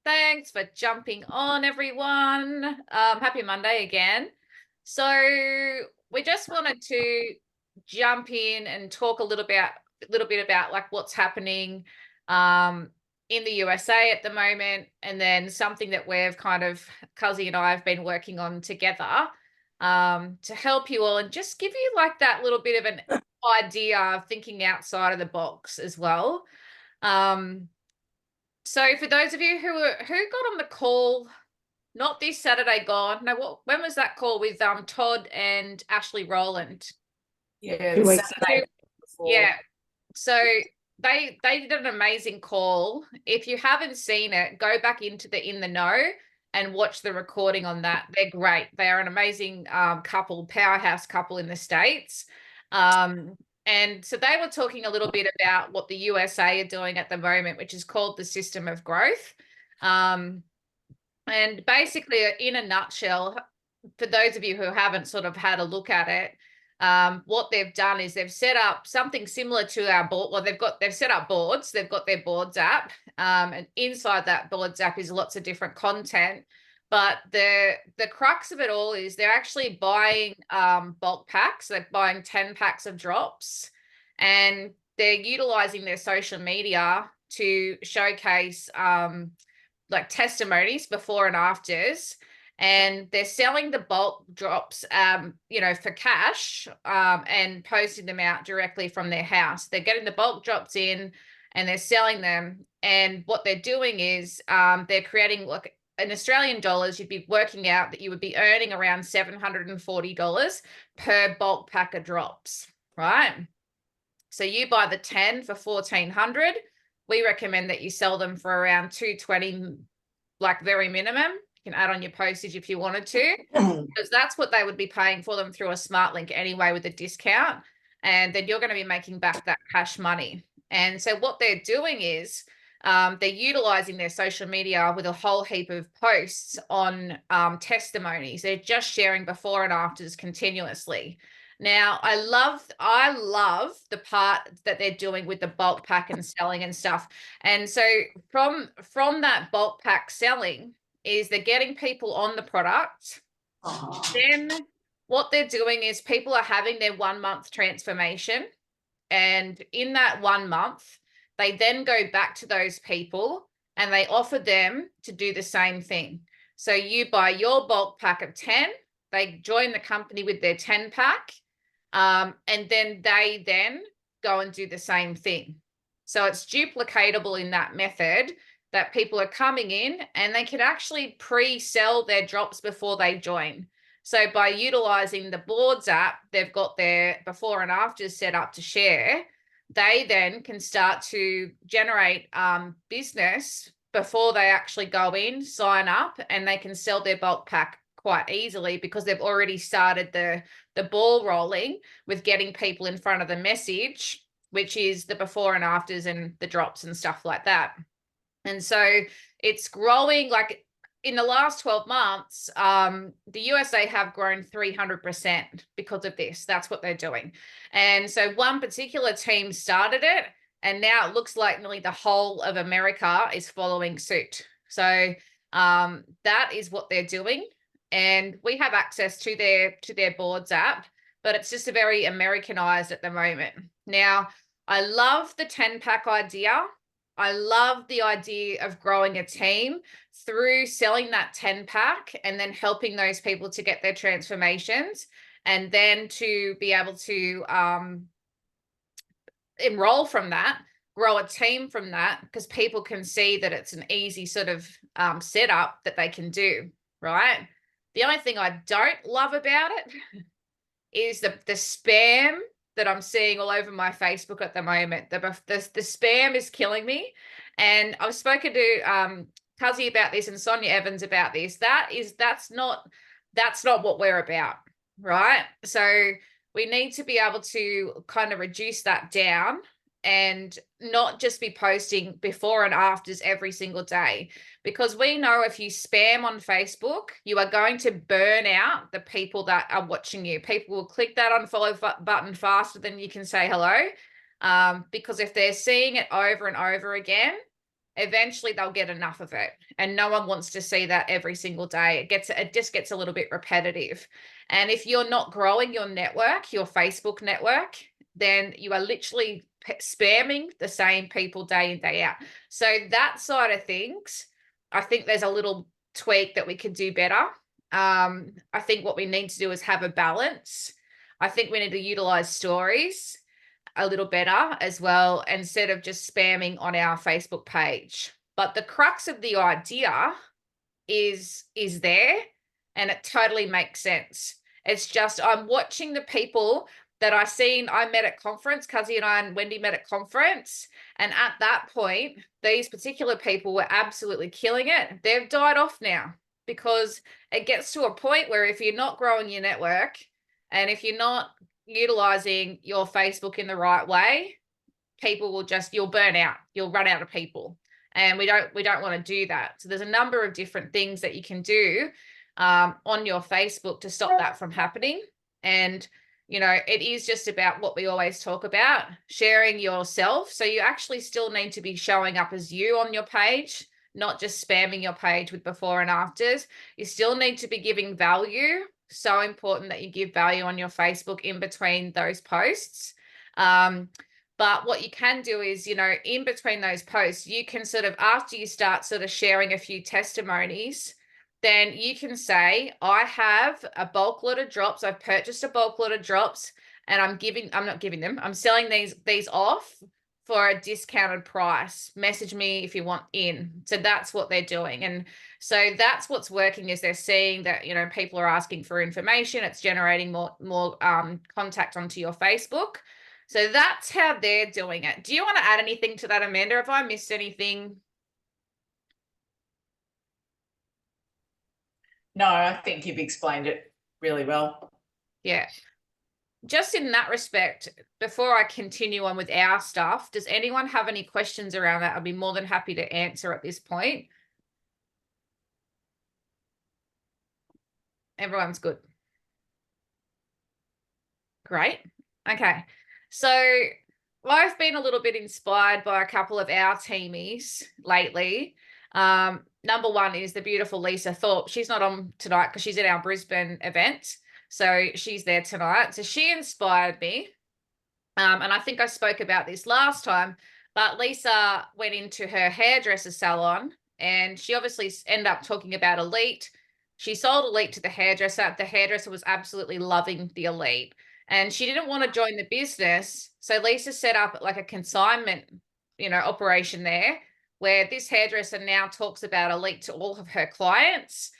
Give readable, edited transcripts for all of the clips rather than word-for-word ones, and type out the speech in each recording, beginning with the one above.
Thanks for jumping on, everyone. Happy Monday again. So we just wanted to jump in and talk a little bit about like what's happening um, in the USA at the moment, and then something that we've kind of Cuzzy and I have been working on together to help you all and just give you like that little bit of an idea of thinking outside of the box as well. Um, so for those of you who got on the call, not this Saturday gone. No, when was that call with Todd and Ashley Rowland? Yeah, 2 weeks Saturday before. Yeah. So they did an amazing call. If you haven't seen it, go back into the In the Know and watch the recording on that. They're great. They are an amazing couple, powerhouse couple in the States. And so they were talking a little bit about what the USA are doing at the moment, which is called the System of Growth. And basically, in a nutshell, for those of you who haven't sort of had a look at it, what they've done is they've set up something similar to our board. Well, they've set up boards. They've got their boards app, and inside that boards app is lots of different content. But the crux of it all is they're actually buying bulk packs. They're buying 10 packs of drops, and they're utilizing their social media to showcase like testimonies before and afters, and they're selling the bulk drops for cash, and posting them out directly from their house. They're getting the bulk drops in and they're selling them, and what they're doing is they're creating, like, in Australian dollars, you'd be working out that you would be earning around $740 per bulk pack of drops, right? So you buy the 10 for $1,400. We recommend that you sell them for around $220, like very minimum. You can add on your postage if you wanted to, because that's what they would be paying for them through a SmartLink anyway with a discount. And then you're going to be making back that cash money. And so what they're doing is they're utilizing their social media with a whole heap of posts on testimonies. They're just sharing before and afters continuously. Now, I love the part that they're doing with the bulk pack and selling and stuff. And so from that bulk pack selling is they're getting people on the product. Then what they're doing is people are having their 1 month transformation. And in that 1 month, they then go back to those people and they offer them to do the same thing. So you buy your bulk pack of 10, they join the company with their 10 pack, and then they then go and do the same thing. So it's duplicatable in that method, that people are coming in and they can actually pre-sell their drops before they join. So by utilizing the boards app, they've got their before and afters set up to share. They then can start to generate business before they actually go in, sign up, and they can sell their bulk pack quite easily because they've already started the ball rolling with getting people in front of the message, which is the before and afters and the drops and stuff like that. And so it's growing. Like in the last 12 months, the USA have grown 300% because of this. That's what they're doing. And so one particular team started it, and now it looks like nearly the whole of America is following suit. So that is what they're doing. And we have access to their boards app, but it's just a very Americanized at the moment. Now, I love the 10 pack idea. I love the idea of growing a team through selling that 10 pack and then helping those people to get their transformations, and then to be able to enroll from that, grow a team from that, because people can see that it's an easy sort of setup that they can do, right? The only thing I don't love about it is the spam that I'm seeing all over my Facebook at the moment. The spam is killing me. And I've spoken to Cuzzy about this and Sonia Evans about this. That's not what we're about, right? So we need to be able to kind of reduce that down and not just be posting before and afters every single day, because we know if you spam on Facebook, you are going to burn out the people that are watching you. People will click that unfollow button faster than you can say hello, because if they're seeing it over and over again, eventually they'll get enough of it. And no one wants to see that every single day. It just gets a little bit repetitive. And if you're not growing your network, your Facebook network, then you are literally spamming the same people day in, day out. So that side of things, I think there's a little tweak that we could do better. I think what we need to do is have a balance. I think we need to utilize stories a little better as well, instead of just spamming on our Facebook page. But the crux of the idea is there, and it totally makes sense. It's just I'm watching the people that I met at conference. Kazi and I and Wendy met at conference, and at that point, these particular people were absolutely killing it. They've died off now because it gets to a point where if you're not growing your network and if you're not utilizing your Facebook in the right way, people will you'll burn out, you'll run out of people. And we don't want to do that. So there's a number of different things that you can do on your Facebook to stop that from happening. And, you know, it is just about what we always talk about, sharing yourself. So you actually still need to be showing up as you on your page, not just spamming your page with before and afters. You still need to be giving value. So important that you give value on your Facebook in between those posts. But what you can do is, you know, in between those posts, you can sort of, after you start sort of sharing a few testimonies, then you can say, I have a bulk lot of drops. I've purchased a bulk lot of drops and I'm selling these off for a discounted price. Message me if you want in. So that's what they're doing. And so that's what's working, is they're seeing that, you know, people are asking for information. It's generating more contact onto your Facebook. So that's how they're doing it. Do you want to add anything to that, Amanda? Have I missed anything? No, I think you've explained it really well. Yeah. Just in that respect, before I continue on with our stuff, does anyone have any questions around that? I'd be more than happy to answer at this point. Everyone's good. Great. Okay. So I've been a little bit inspired by a couple of our teamies lately. Number one is the beautiful Lisa Thorpe. She's not on tonight because she's at our Brisbane event. So she's there tonight. So she inspired me. And I think I spoke about this last time, but Lisa went into her hairdresser salon and she obviously ended up talking about Elite. She sold Elite to the hairdresser. The hairdresser was absolutely loving the Elite and she didn't want to join the business. So Lisa set up like a consignment, you know, operation there where this hairdresser now talks about Elite to all of her clients.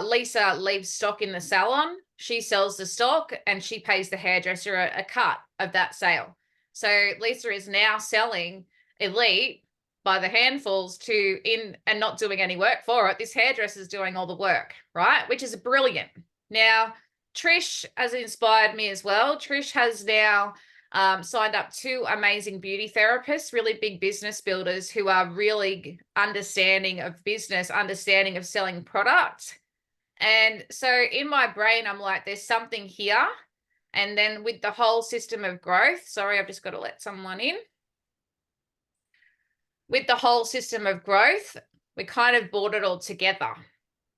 Lisa leaves stock in the salon. She sells the stock and she pays the hairdresser a cut of that sale. So Lisa is now selling Elite by the handfuls and not doing any work for it. This hairdresser is doing all the work, right? Which is brilliant. Now, Trish has inspired me as well. Trish has now signed up 2 amazing beauty therapists, really big business builders who are really understanding of business, understanding of selling products. And so in my brain, I'm like, there's something here. And then with the whole system of growth, sorry, I've just got to let someone in. With the whole system of growth, we kind of brought it all together.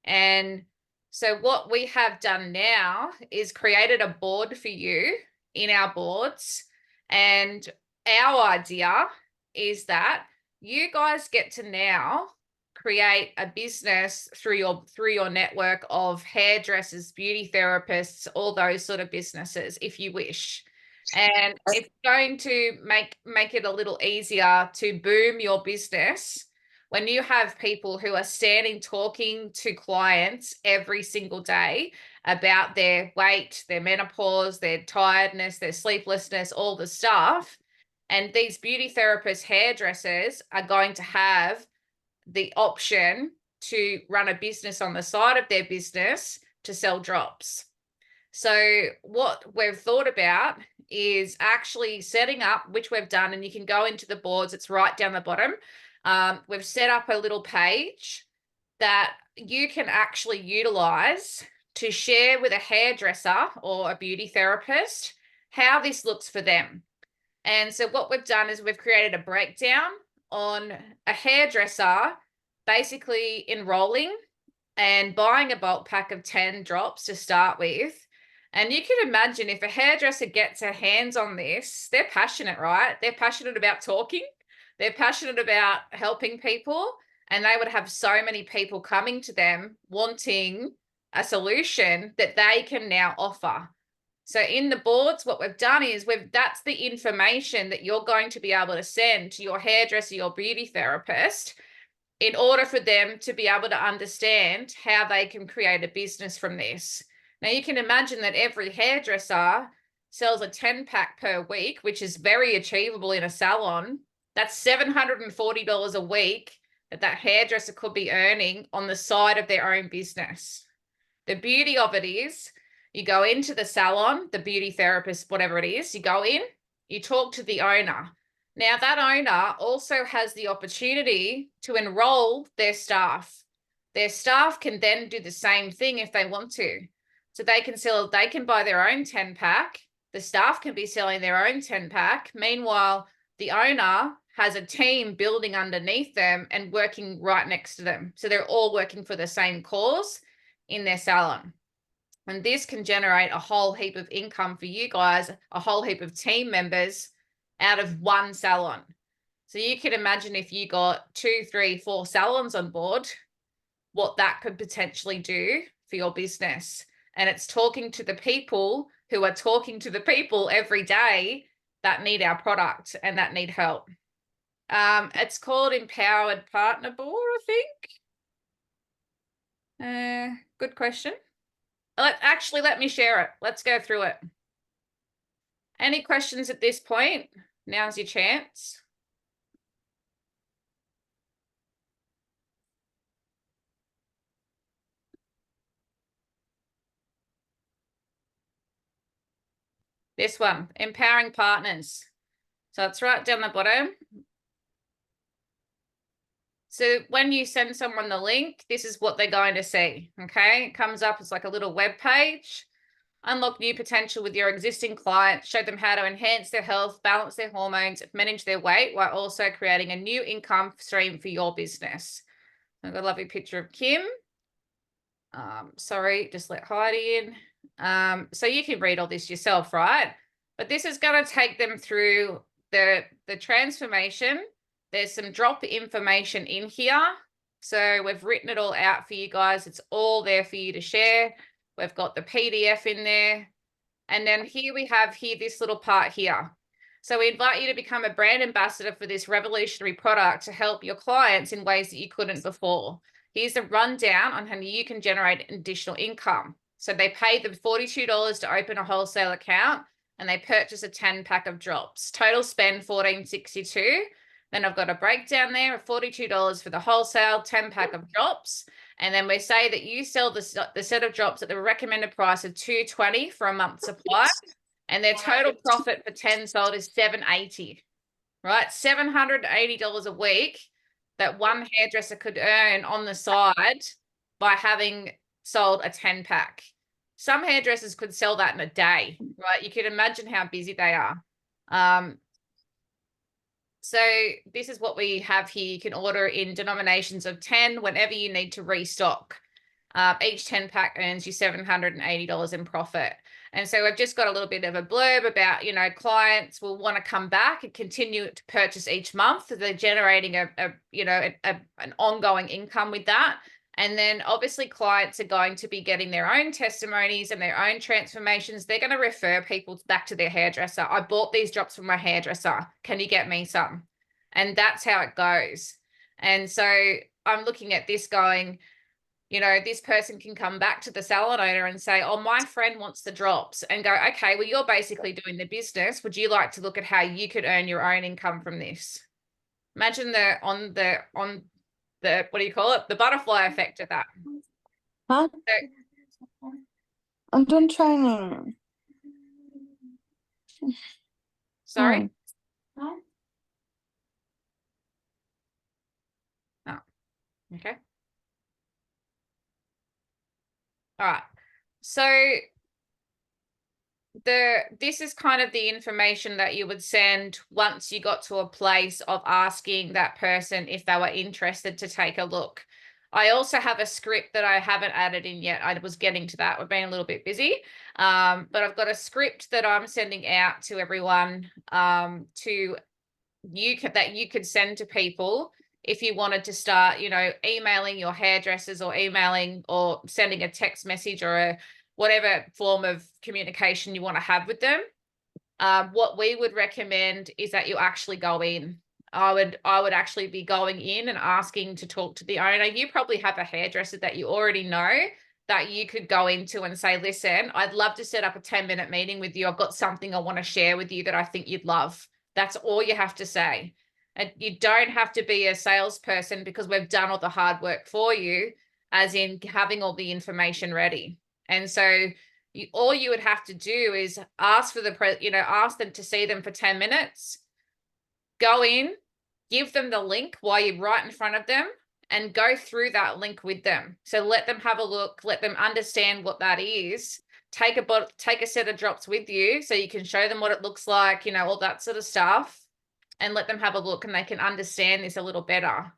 And so what we have done now is created a board for you in our boards. And our idea is that you guys get to now create a business through your network of hairdressers, beauty therapists, all those sort of businesses, if you wish. And it's going to make it a little easier to boom your business when you have people who are standing talking to clients every single day about their weight, their menopause, their tiredness, their sleeplessness, all the stuff. And these beauty therapists, hairdressers are going to have the option to run a business on the side of their business to sell drops. So what we've thought about is actually setting up, which we've done, and you can go into the boards, it's right down the bottom. We've set up a little page that you can actually utilize to share with a hairdresser or a beauty therapist how this looks for them. And so what we've done is we've created a breakdown on a hairdresser basically enrolling and buying a bulk pack of 10 drops to start with. And you can imagine if a hairdresser gets her hands on this, they're passionate, right? They're passionate about talking. They're passionate about helping people. And they would have so many people coming to them wanting a solution that they can now offer. So in the boards, what we've done is that's the information that you're going to be able to send to your hairdresser, your beauty therapist, in order for them to be able to understand how they can create a business from this. Now you can imagine that every hairdresser sells a 10-pack per week, which is very achievable in a salon. That's $740 a week that hairdresser could be earning on the side of their own business. The beauty of it is you go into the salon, the beauty therapist, whatever it is, you go in, you talk to the owner. Now that owner also has the opportunity to enroll their staff. Their staff can then do the same thing if they want to. So they can buy their own 10-pack. The staff can be selling their own 10-pack. Meanwhile, the owner has a team building underneath them and working right next to them. So they're all working for the same cause in their salon. And this can generate a whole heap of income for you guys, a whole heap of team members out of one salon. So you can imagine if you got 2, 3, 4 salons on board, what that could potentially do for your business. And it's talking to the people who are talking to the people every day that need our product and that need help. It's called Empowered Partner Board, I think. Good question. Let me share it. Let's go through it. Any questions at this point? Now's your chance. This one, empowering partners. So it's right down the bottom. So when you send someone the link, this is what they're going to see. Okay, it comes up as like a little web page. Unlock new potential with your existing clients, show them how to enhance their health, balance their hormones, manage their weight, while also creating a new income stream for your business. I've got a lovely picture of Kim. Sorry, just let Heidi in. So you can read all this yourself, right? But this is going to take them through the transformation. There's some drop information in here. So we've written it all out for you guys. It's all there for you to share. We've got the PDF in there. And then here we have this little part here. So we invite you to become a brand ambassador for this revolutionary product to help your clients in ways that you couldn't before. Here's a rundown on how you can generate additional income. So they pay them $42 to open a wholesale account and they purchase a 10-pack of drops. Total spend $14.62. Then I've got a breakdown there of $42 for the wholesale 10-pack of drops. And then we say that you sell the set of drops at the recommended price of $220 for a month supply. And their total profit for 10 sold is $780, right? $780 a week that one hairdresser could earn on the side by having sold a 10-pack. Some hairdressers could sell that in a day, right? You can imagine how busy they are. So this is what we have here. You can order in denominations of 10 whenever you need to restock. Each 10-pack earns you $780 in profit. And so I've just got a little bit of a blurb about, clients will want to come back and continue to purchase each month. So they're generating an ongoing income with that. And then obviously clients are going to be getting their own testimonies and their own transformations. They're going to refer people back to their hairdresser. I bought these drops from my hairdresser. Can you get me some? And that's how it goes. And so I'm looking at this going, this person can come back to the salon owner and say, oh, my friend wants the drops, and go, okay, well, you're basically doing the business. Would you like to look at how you could earn your own income from this? Imagine on the what do you call it? The butterfly effect of that. Huh? So, I'm done training. sorry. Oh, okay. All right. So this is kind of the information that you would send once you got to a place of asking that person if they were interested to take a look. I also have a script that I haven't added in yet. I was getting to that. We've been a little bit busy. But I've got a script that I'm sending out to everyone that you could send to people if you wanted to start, emailing your hairdressers or emailing or sending a text message or whatever form of communication you want to have with them. What we would recommend is that you actually go in. I would actually be going in and asking to talk to the owner. You probably have a hairdresser that you already know that you could go into and say, listen, I'd love to set up a 10-minute meeting with you. I've got something I want to share with you that I think you'd love. That's all you have to say. And you don't have to be a salesperson because we've done all the hard work for you, as in having all the information ready. And so all you would have to do is ask for ask them to see them for 10 minutes, go in, give them the link while you're right in front of them and go through that link with them. So let them have a look, let them understand what that is. Take a set of drops with you so you can show them what it looks like, all that sort of stuff, and let them have a look and they can understand this a little better.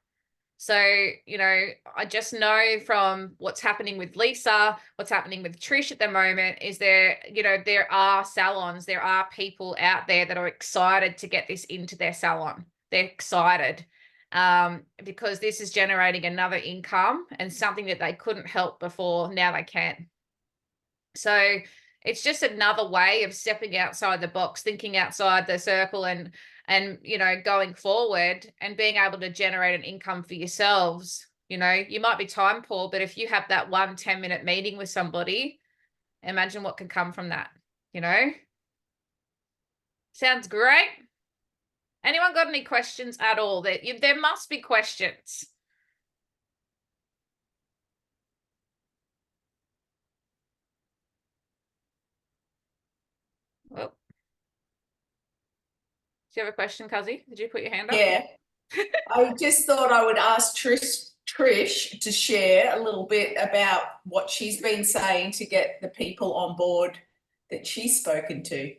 So, I just know from what's happening with Lisa, what's happening with Trish at the moment is there are salons, there are people out there that are excited to get this into their salon. They're excited because this is generating another income and something that they couldn't help before. Now they can. So it's just another way of stepping outside the box, thinking outside the circle and going forward and being able to generate an income for yourselves. You might be time poor, but if you have that 1 10-minute meeting with somebody, imagine what can come from that. Sounds great. Anyone got any questions at all? There must be questions. Oh. Do you have a question, Cuzzy? Did you put your hand up? Yeah. I just thought I would ask Trish to share a little bit about what she's been saying to get the people on board that she's spoken to.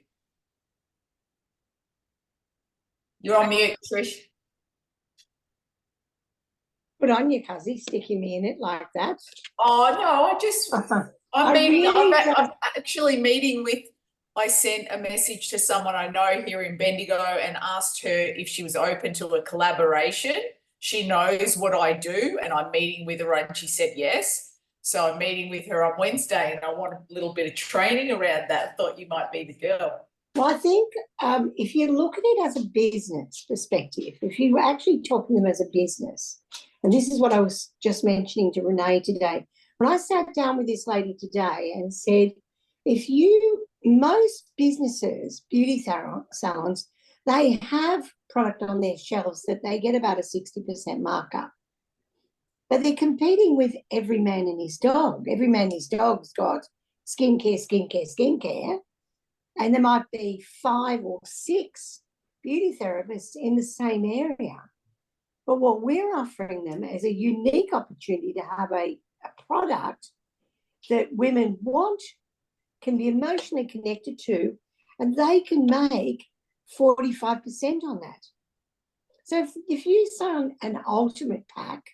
You're on mute, Trish. Good on you, Cuzzy, sticking me in it like that. Oh no, I'm actually meeting with. I sent a message to someone I know here in Bendigo and asked her if she was open to a collaboration. She knows what I do and I'm meeting with her and she said yes. So I'm meeting with her on Wednesday and I want a little bit of training around that. I thought you might be the girl. Well, I think if you look at it as a business perspective, if you were actually talking to them as a business, and this is what I was just mentioning to Renee today, when I sat down with this lady today and said, most businesses, beauty salons, they have product on their shelves that they get about a 60% markup. But they're competing with every man and his dog. Every man and his dog's got skincare. And there might be 5 or 6 beauty therapists in the same area. But what we're offering them is a unique opportunity to have a product that women want, can be emotionally connected to, and they can make 45% on that. So if you sell an ultimate pack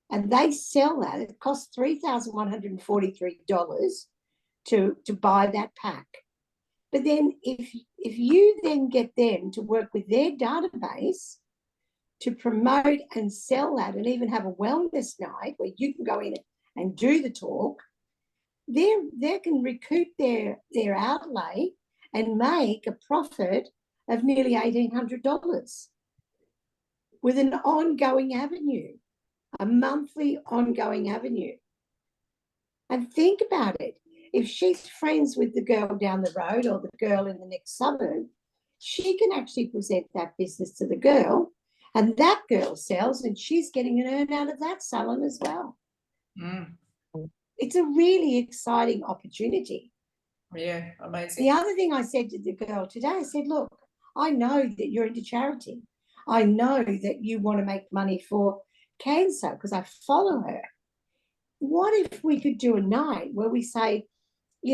and they sell that, it costs $3,143 to buy that pack. But then if you then get them to work with their database to promote and sell that and even have a wellness night where you can go in and do the talk, they can recoup their outlay and make a profit of nearly $1,800 with an ongoing avenue, a monthly ongoing avenue. And think about it. If she's friends with the girl down the road or the girl in the next suburb, she can actually present that business to the girl and that girl sells and she's getting an earn out of that salon as well. Mm. It's a really exciting opportunity. Yeah, amazing. The other thing I said to the girl today, I said, look, I know that you're into charity. I know that you want to make money for cancer because I follow her. What if we could do a night where we say,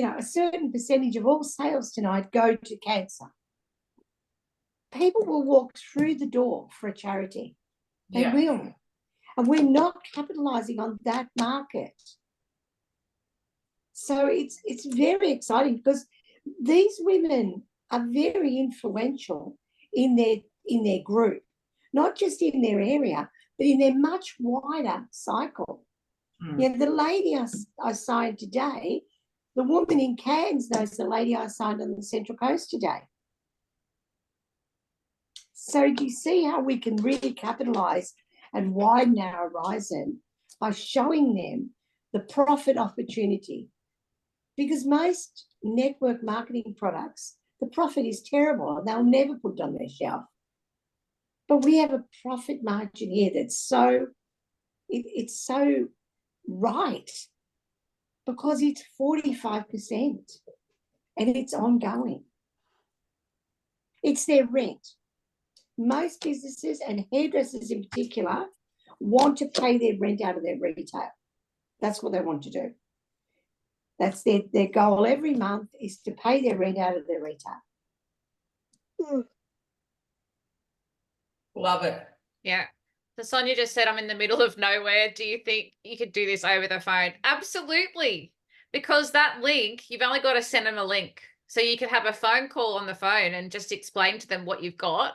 a certain percentage of all sales tonight go to cancer. People will walk through the door for a charity. They Yeah. will. And we're not capitalizing on that market. So it's very exciting because these women are very influential in their group, not just in their area, but in their much wider cycle. Mm. The lady I signed today, the woman in Cairns knows the lady I signed on the Central Coast today. So do you see how we can really capitalize and widen our horizon by showing them the profit opportunity? Because most network marketing products, the profit is terrible and they'll never put it on their shelf. But we have a profit margin here that's so, it's so right because it's 45% and it's ongoing. It's their rent. Most businesses and hairdressers in particular want to pay their rent out of their retail. That's what they want to do. That's their goal every month is to pay their rent out of their retail. Love it. Yeah. So Sonia just said, I'm in the middle of nowhere. Do you think you could do this over the phone? Absolutely. Because that link, you've only got to send them a link. So you could have a phone call on the phone and just explain to them what you've got.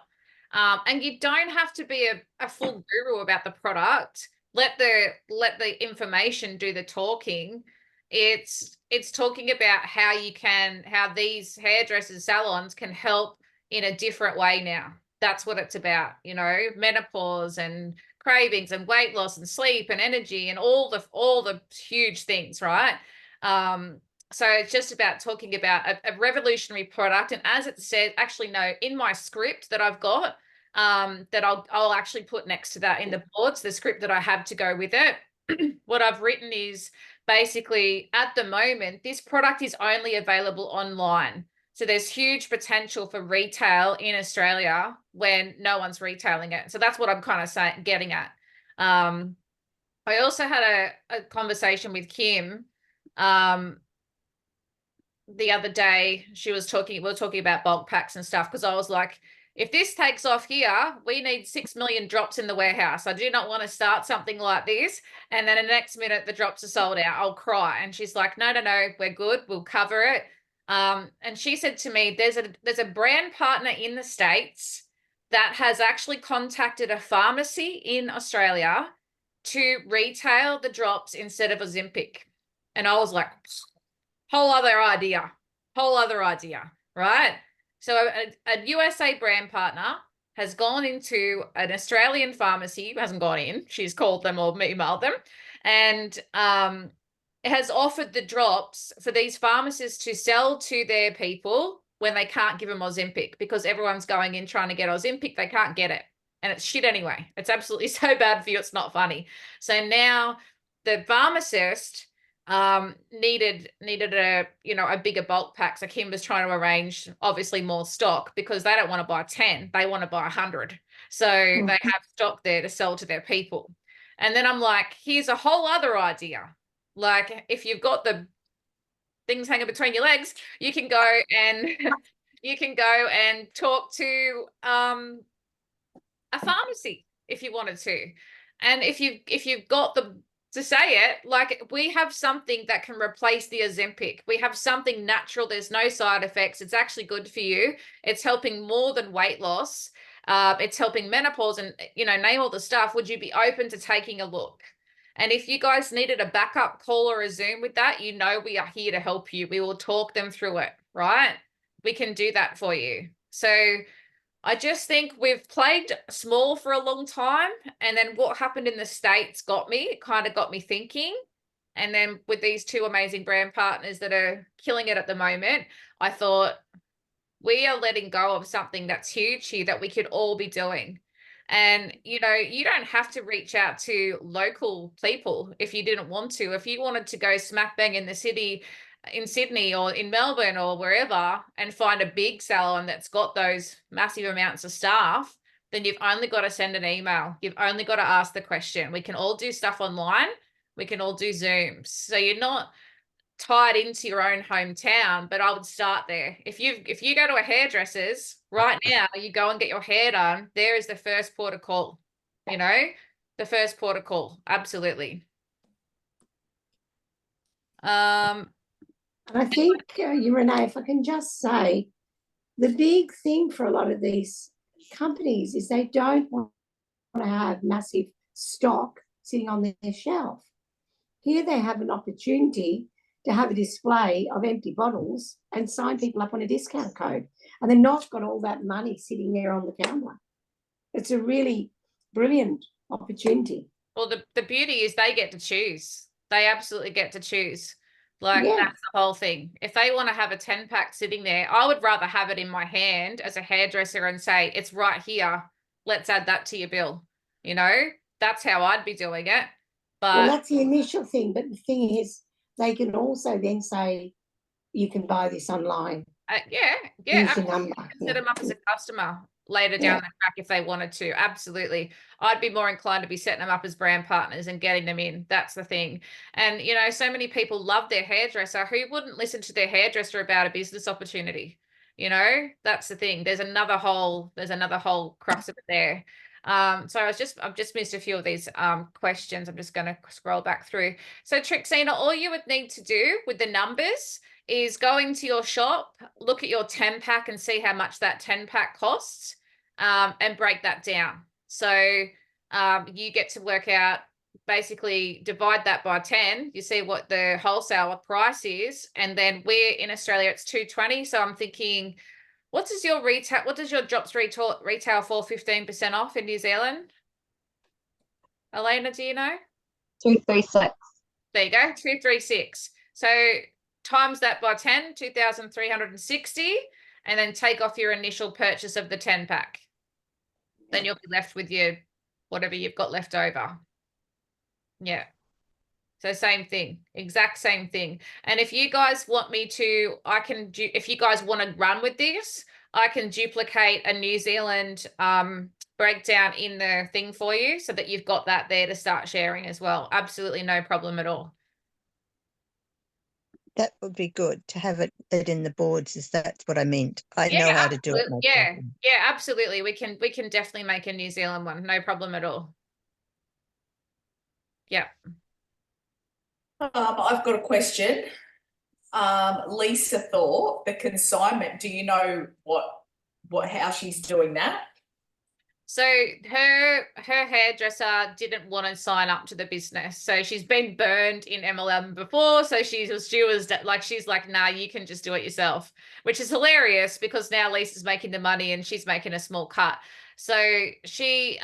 And you don't have to be a full guru about the product. Let the information do the talking. It's talking about how these hairdressers salons can help in a different way now. That's what it's about, menopause and cravings and weight loss and sleep and energy and all the huge things, right? So it's just about talking about a revolutionary product. And as it said, actually, no, in my script that I've got, that I'll actually put next to that in the boards, the script that I have to go with it. What I've written is basically at the moment, this product is only available online. So there's huge potential for retail in Australia when no one's retailing it. So that's what I'm kind of getting at. I also had a conversation with Kim the other day. We were talking about bulk packs and stuff because I was like, if this takes off here, we need 6 million drops in the warehouse. I do not want to start something like this. And then the next minute the drops are sold out. I'll cry. And she's like, no, we're good. We'll cover it. And she said to me, there's a brand partner in the States that has actually contacted a pharmacy in Australia to retail the drops instead of Ozempic. And I was like, whole other idea, right? So a USA brand partner has gone into an Australian pharmacy, hasn't gone in, she's called them or emailed them, and has offered the drops for these pharmacists to sell to their people when they can't give them Ozempic because everyone's going in trying to get Ozempic, they can't get it. And it's shit anyway. It's absolutely so bad for you, it's not funny. So now the pharmacist needed a bigger bulk pack. So Kim was trying to arrange obviously more stock because they don't want to buy 10, they want to buy 100. So they have stock there to sell to their people. And then I'm like, here's a whole other idea. Like if you've got the things hanging between your legs, you can go and talk to a pharmacy if you wanted to. And if you've got to say it, like we have something that can replace the Ozempic. We have something natural. There's no side effects. It's actually good for you. It's helping more than weight loss. It's helping menopause and, name all the stuff. Would you be open to taking a look? And if you guys needed a backup call or a Zoom with that, we are here to help you. We will talk them through it, right? We can do that for you. So I just think we've played small for a long time. And then what happened in the States it kind of got me thinking. And then with these two amazing brand partners that are killing it at the moment, I thought we are letting go of something that's huge here that we could all be doing. And, you don't have to reach out to local people if you didn't want to. If you wanted to go smack bang in the city, in Sydney or in Melbourne or wherever and find a big salon that's got those massive amounts of staff, then you've only got to send an email. You've only got to ask the question. We can all do stuff online. We can all do Zooms. So you're not, tied into your own hometown, but I would start there. If you go to a hairdresser's right now, you go and get your hair done, there is the first port of call, you know, the first port of call. Absolutely. And I think, Renee, if I can just say, the big thing for a lot of these companies is they don't want to have massive stock sitting on their shelf. Here they have an opportunity to have a display of empty bottles and sign people up on a discount code. And they're not got all that money sitting there on the counter. It's a really brilliant opportunity. Well, the beauty is they get to choose. They absolutely get to choose. Like, Yeah. that's the whole thing. If they want to have a 10-pack sitting there, I would rather have it in my hand as a hairdresser and say, it's right here. Let's add that to your bill. You know, that's how I'd be doing it. Well, But that's the initial thing. But the thing is, they can also then say, you can buy this online. yeah, Use the absolutely. number. Set Yeah. them up as a customer later Yeah. down the track if they wanted to. Absolutely. I'd be more inclined to be setting them up as brand partners and getting them in. That's the thing. And, you know, so many people love their hairdresser. Who wouldn't listen to their hairdresser about a business opportunity? You know, that's the thing. There's another whole crux of it there. So I've just missed a few of these questions. I'm just going to scroll back through. So Trixina, all you would need to do with the numbers is go into your shop, look at your 10-pack and see how much that 10-pack costs, and break that down. So you get to work out, basically divide that by 10, you see what the wholesale price is, and then we're in Australia, it's $220. So I'm thinking, what does your drops retail for 15% off in New Zealand? Elena, do you know? 236. There you go, 236. So times that by 10, 2,360, and then take off your initial purchase of the 10-pack. Then you'll be left with your whatever you've got left over. Yeah. So same thing, exact same thing. And if you guys want me to, if you guys want to run with this, I can duplicate a New Zealand breakdown in the thing for you so that you've got that there to start sharing as well. Absolutely no problem at all. That would be good to have it in the boards. That's what I meant. I know how to do it. No Yeah, problem. yeah, absolutely. We can definitely make a New Zealand one. No problem at all. Yeah. I've got a question. Lisa Thorpe, the consignment, do you know how she's doing that? So her hairdresser didn't want to sign up to the business. So she's been burned in MLM before. So she's like, nah, you can just do it yourself, which is hilarious because now Lisa's making the money and she's making a small cut. So she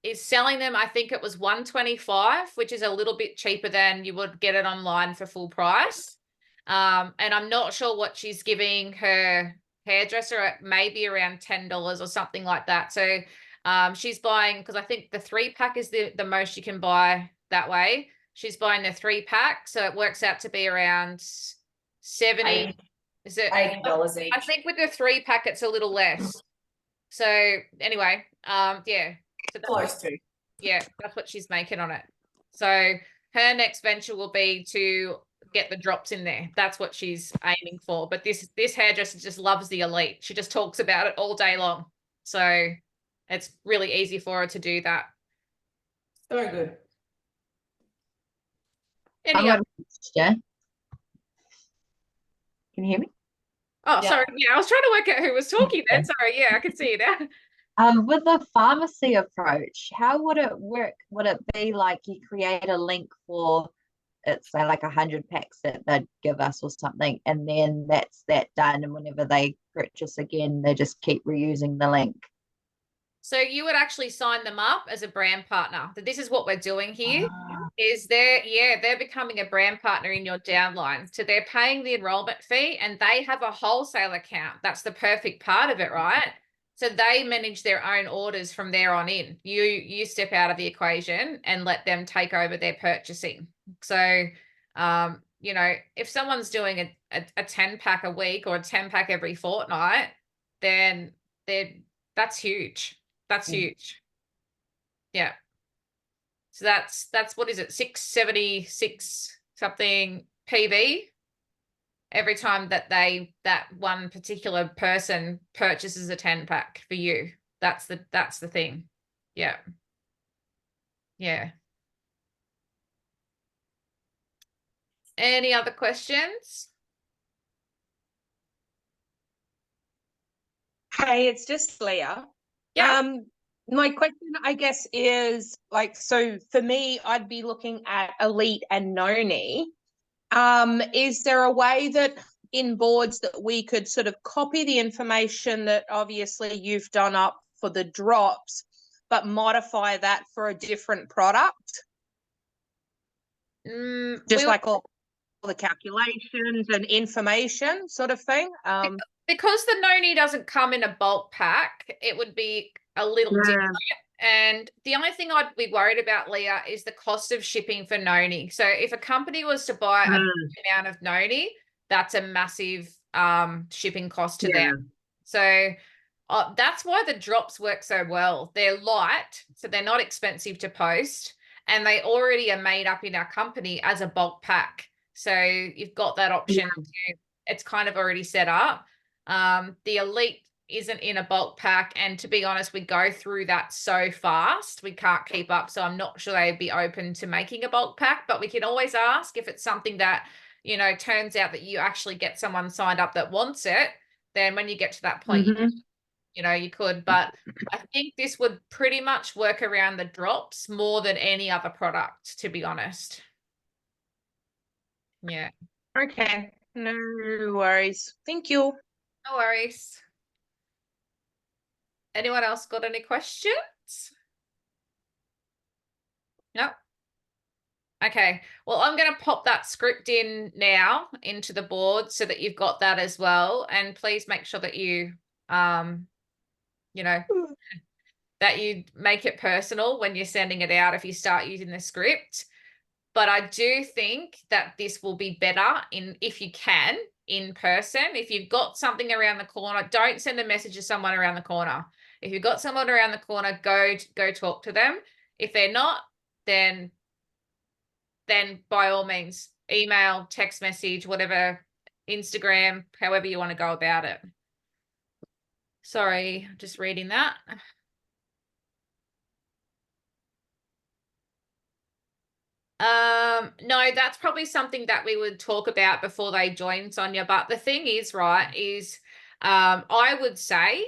is selling them. I think it was $125, which is a little bit cheaper than you would get it online for full price. And I'm not sure what she's giving her hairdresser at maybe around $10 or something like that. So she's buying, because I think the 3-pack is the most you can buy that way. She's buying the 3-pack, so it works out to be around 70. Is it $80 each? I think with the 3-pack it's a little less. So anyway, yeah. So Close to. Yeah, that's what she's making on it. So her next venture will be to get the drops in there. That's what she's aiming for. But this hairdresser just loves the elite. She just talks about it all day long. So it's really easy for her to do that. So good. Any other- Can you hear me? Oh, Yeah. sorry. Yeah, I was trying to work out who was talking then. Sorry. Yeah, I can see you now. With the pharmacy approach, how would it work? Would it be like you create a link for, it's say like 100 packs that they'd give us or something, and then that's that done, and whenever they purchase again, they just keep reusing the link? So you would actually sign them up as a brand partner. This is what we're doing here. Ah. Is they're becoming a brand partner in your downline. So they're paying the enrollment fee and they have a wholesale account. That's the perfect part of it, right? So they manage their own orders from there on in. You step out of the equation and let them take over their purchasing. So, you know, if someone's doing a 10-pack a week or a 10-pack every fortnight, then that's huge. That's huge. Yeah. So that's what is it? 676 something PB every time that that one particular person purchases a 10 pack for you. That's the thing. Yeah. Yeah. Any other questions? Hey, it's just Leah. Yeah. My question, I guess, is like, so for me, I'd be looking at Elite and Noni. Is there a way that in boards that we could sort of copy the information that obviously you've done up for the drops, but modify that for a different product? Just like all the calculations and information sort of thing. Because the Noni doesn't come in a bulk pack, it would be a little different. And the only thing I'd be worried about, Leah, is the cost of shipping for Noni. So if a company was to buy a big amount of Noni, that's a massive shipping cost to them. So that's why the drops work so well. They're light, so they're not expensive to post, and they already are made up in our company as a bulk pack. So you've got that option. It's kind of already set up. The Elite isn't in a bulk pack, and to be honest, we go through that so fast we can't keep up, so I'm not sure they'd be open to making a bulk pack, but we can always ask. If it's something that, you know, turns out that you actually get someone signed up that wants it, then when you get to that point, you know, you could. But I think this would pretty much work around the drops more than any other product, to be honest. Yeah. Okay, no worries. Thank you. No worries. Anyone else got any questions? No. Okay. Well, I'm going to pop that script in now into the board so that you've got that as well. And please make sure that you, you know, that you make it personal when you're sending it out if you start using the script. But I do think that this will be better if you can, in person. If you've got something around the corner, don't send a message to someone around the corner. If you've got someone around the corner, go talk to them. If they're not, then by all means, email, text message, whatever, Instagram, however you want to go about it. Sorry, just reading that. No, that's probably something that we would talk about before they join, Sonia. But the thing is, right, is I would say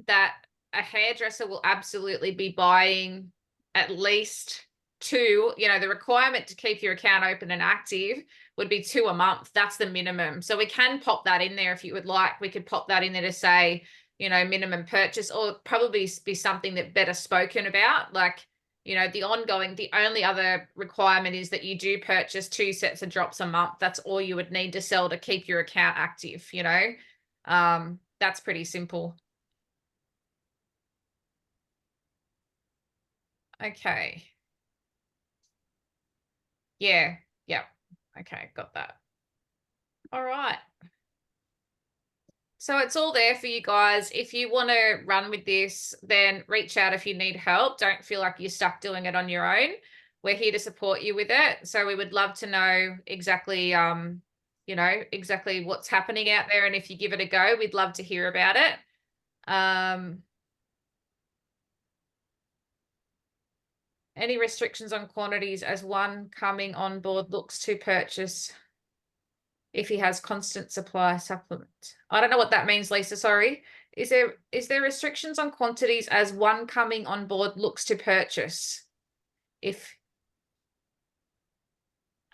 that a hairdresser will absolutely be buying at least 2. You know, the requirement to keep your account open and active would be 2 a month. That's the minimum. So we can pop that in there if you would like. We could pop that in there to say, you know, minimum purchase, or probably be something that better spoken about, like, you know, the only other requirement is that you do purchase 2 sets of drops a month. That's all you would need to sell to keep your account active, you know. That's pretty simple. Okay. Yeah. Okay, got that. All right. So it's all there for you guys. If you want to run with this, then reach out if you need help. Don't feel like you're stuck doing it on your own. We're here to support you with it. So we would love to know exactly, you know, exactly what's happening out there. And if you give it a go, we'd love to hear about it. Any restrictions on quantities as one coming on board looks to purchase if he has constant supply supplement? I don't know what that means, Lisa, sorry. Is there restrictions on quantities as one coming on board looks to purchase? If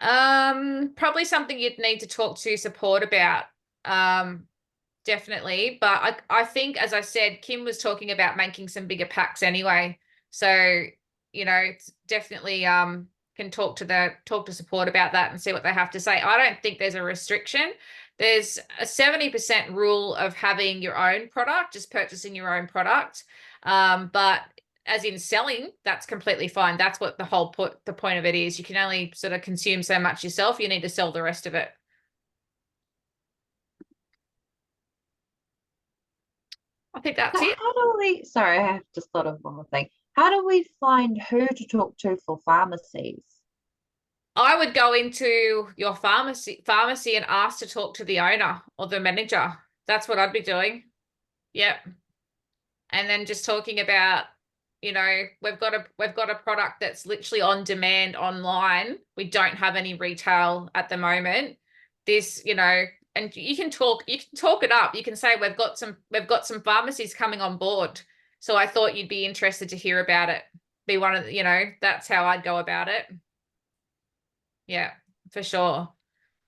probably something you'd need to talk to support about, definitely. But I think, as I said, Kim was talking about making some bigger packs anyway. So, you know, it's definitely can talk to support about that and see what they have to say. I don't think there's a restriction. There's a 70% rule of having your own product, just purchasing your own product. But as in selling, that's completely fine. That's what the point of it is. You can only sort of consume so much yourself. You need to sell the rest of it. I think that's it. How do we, sorry, I have just thought of one more thing. How do we find who to talk to for pharmacies? I would go into your pharmacy and ask to talk to the owner or the manager. That's what I'd be doing. Yep. And then just talking about, you know, we've got a product that's literally on demand online. We don't have any retail at the moment. This, you know, and you can talk it up. You can say we've got some pharmacies coming on board. So I thought you'd be interested to hear about it. Be one of the, you know, that's how I'd go about it. Yeah, for sure.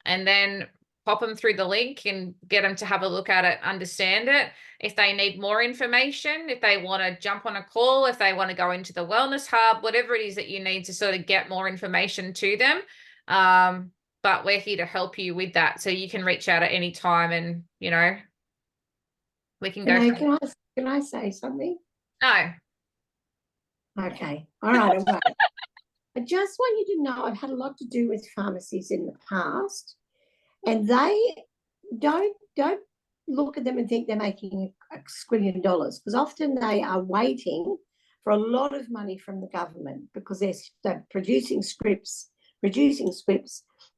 And then pop them through the link and get them to have a look at it, understand it. If they need more information, if they want to jump on a call, if they want to go into the wellness hub, whatever it is that you need to sort of get more information to them. But we're here to help you with that. So you can reach out at any time and, you know, we can go. Can I say something? No. Okay. All right. I just want you to know I've had a lot to do with pharmacies in the past, and they don't look at them and think they're making $1 squillion, because often they are waiting for a lot of money from the government because they're producing scripts.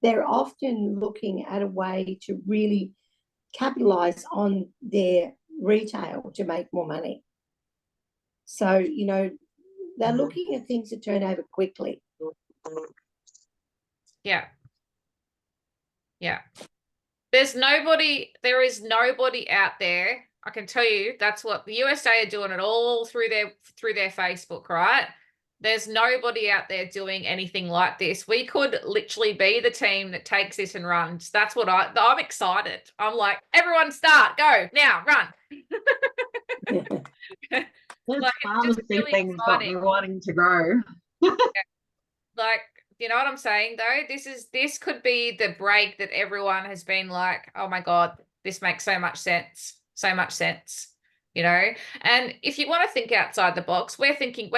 They're often looking at a way to really capitalize on their retail to make more money. So, you know, they're looking at things that turn over quickly. Yeah. Yeah. There is nobody out there. I can tell you that's what the USA are doing it all through their Facebook, right? There's nobody out there doing anything like this. We could literally be the team that takes this and runs. That's what I'm excited. I'm like, everyone start, go now, run. This Like, pharmacy really thing's got me wanting to grow. Like, you know what I'm saying though? This could be the break that everyone has been like, oh my God, this makes so much sense. You know, and if you want to think outside the box, we're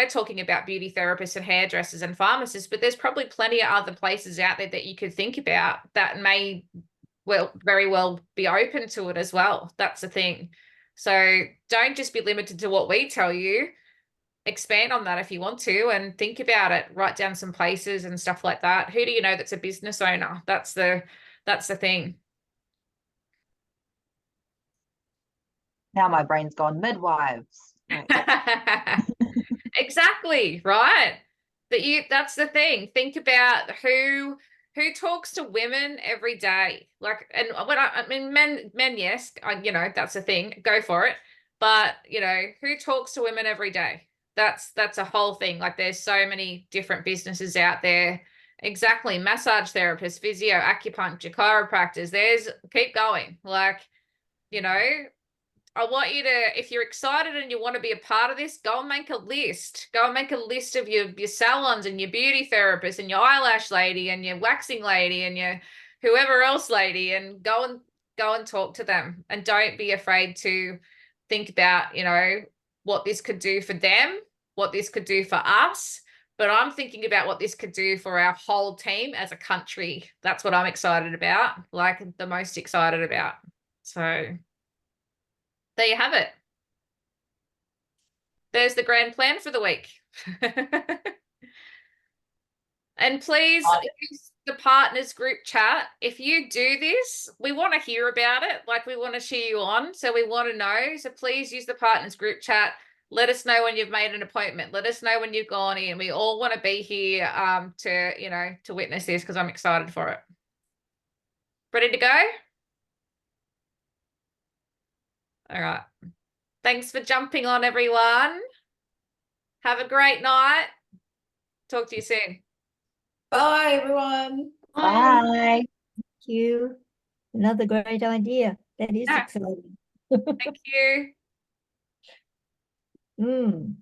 talking about beauty therapists and hairdressers and pharmacists, but there's probably plenty of other places out there that you could think about that may very well be open to it as well. That's the thing. So don't just be limited to what we tell you. Expand on that if you want to and think about it. Write down some places and stuff like that. Who do you know that's a business owner? That's the thing. Now my brain's gone midwives. Right. Exactly, right? That's the thing. Think about who talks to women every day. Like, and when I mean men, yes, you know, that's the thing. Go for it. But, you know, who talks to women every day? That's a whole thing. Like, there's so many different businesses out there. Exactly. Massage therapists, physio, acupuncture, chiropractors. Keep going. Like, you know, I want you to, if you're excited and you want to be a part of this, go and make a list. Go and make a list of your salons and your beauty therapist and your eyelash lady and your waxing lady and your whoever else lady, and go and talk to them. And don't be afraid to think about, you know, what this could do for them, what this could do for us. But I'm thinking about what this could do for our whole team as a country. That's what I'm excited about, like the most excited about. So there you have it. There's the grand plan for the week. And please use the partners group chat. If you do this, we want to hear about it. Like, we want to cheer you on. So we want to know. So please use the partners group chat. Let us know when you've made an appointment. Let us know when you've gone in. We all want to be here to, you know, to witness this, because I'm excited for it. Ready to go? All right. Thanks for jumping on, everyone. Have a great night. Talk to you soon. Bye, everyone. Bye. Thank you. Another great idea. That is Yeah. exciting. Thank you. Mm.